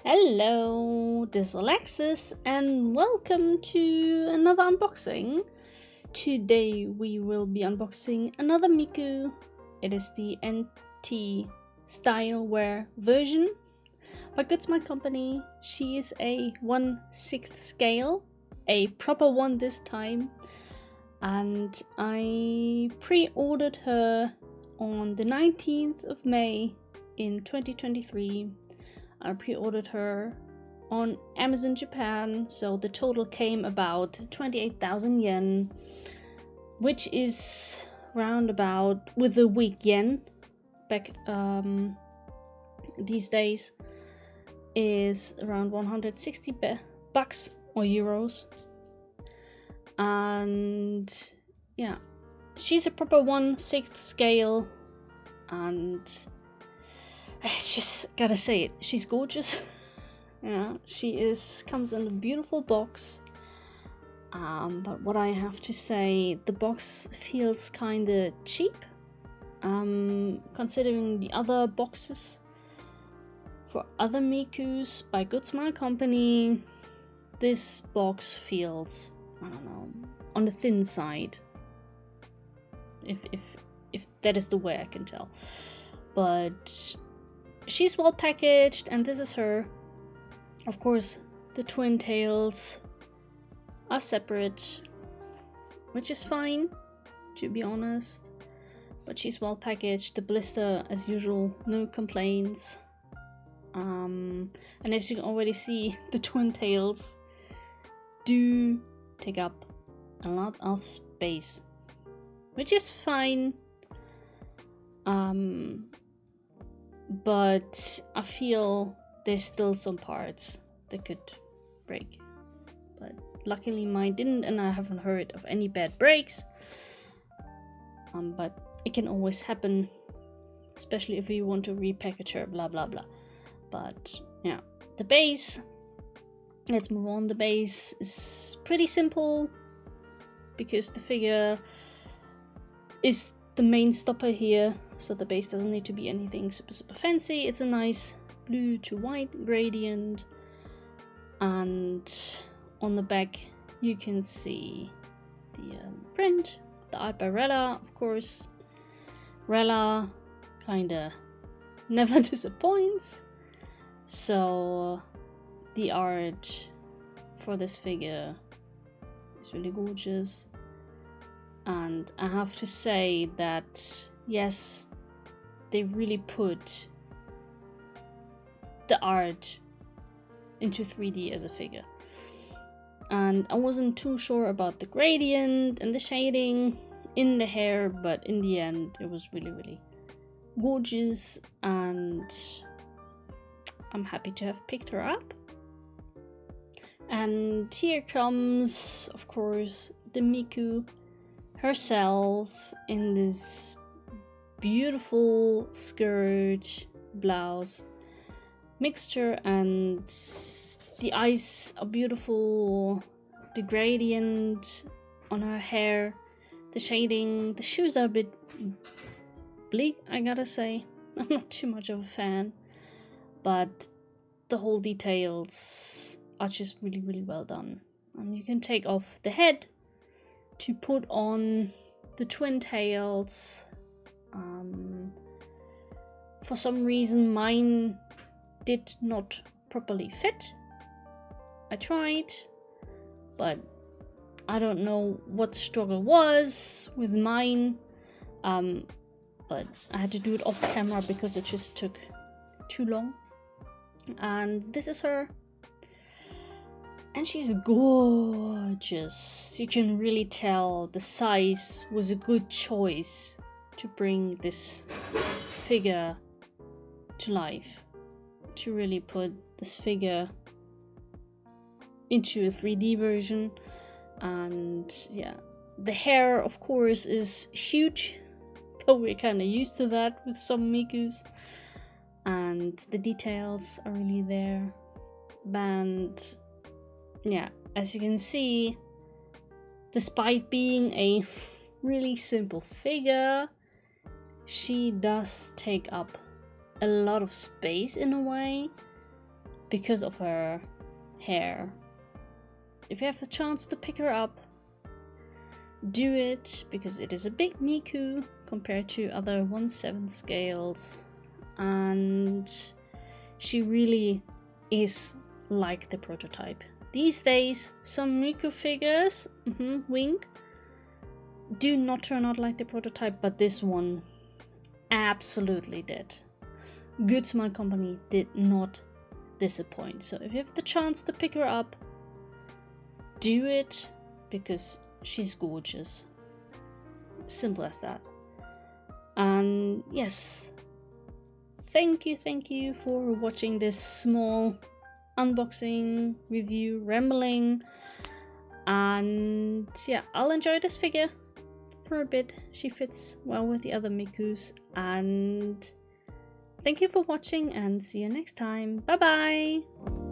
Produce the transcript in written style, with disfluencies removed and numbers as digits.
Hello, this is Alexis and welcome to another unboxing. Today we will be unboxing another Miku. It is the NT Style version by Goodsmart Company. She is a 1/6 scale, a proper one this time, and I pre-ordered her on the 19th of May in 2023. I pre-ordered her on Amazon Japan, so the total came about 28,000 yen, which is round about, with the weak yen back these days, is around 160 bucks or euros. And yeah, she's a proper 1/6 scale, and I just gotta say it, she's gorgeous. Yeah, comes in a beautiful box. But what I have to say, the box feels kinda cheap. Considering the other boxes for other Mikus by Goodsmart Company, this box feels, I don't know, on the thin side. If that is the way I can tell. But she's well packaged, and this is her. Of course, the twin tails are separate, which is fine, to be honest. But she's well packaged. The blister, as usual, no complaints. And as you can already see, the twin tails do take up a lot of space, which is fine. But I feel there's still some parts that could break. But luckily mine didn't, and I haven't heard of any bad breaks. But it can always happen, especially if you want to repackage her, blah blah blah. But yeah, the base, let's move on. The base is pretty simple because the figure is the main stopper here, so the base doesn't need to be anything super fancy. It's a nice blue to white gradient, and on the back you can see the print, the art by Rella, of course. Rella kinda never disappoints, so the art for this figure is really gorgeous. And I have to say that, yes, they really put the art into 3D as a figure. And I wasn't too sure about the gradient and the shading in the hair, but in the end it was really gorgeous, and I'm happy to have picked her up. And here comes, of course, the Miku herself in this beautiful skirt blouse mixture, and the eyes are beautiful, the gradient on her hair, the shading, the shoes are a bit bleak, I gotta say. I'm not too much of a fan, but the whole details are just really well done. You can take off the head to put on the twin tails. For some reason mine did not properly fit. I tried, but I don't know what the struggle was with mine. But I had to do it off camera because it just took too long. And this is her. And she's gorgeous. You can really tell the size was a good choice to bring this figure to life. To really put this figure into a 3D version. And yeah, the hair, of course, is huge. But we're kind of used to that with some Mikus. And the details are really there. And yeah, as you can see, despite being a really simple figure, she does take up a lot of space in a way. because of her hair. If you have the chance to pick her up, do it, because it is a big Miku compared to other 1/7 scales, and she really is like the prototype. These days, some Miku figures, wink, do not turn out like the prototype, but this one absolutely did. Good Smile Company did not disappoint. So if you have the chance to pick her up, do it, because she's gorgeous. Simple as that. And yes, thank you for watching this small unboxing, review, rambling. And yeah, I'll enjoy this figure for a bit. She fits well with the other Mikus. And thank you for watching, and see you next time. Bye bye!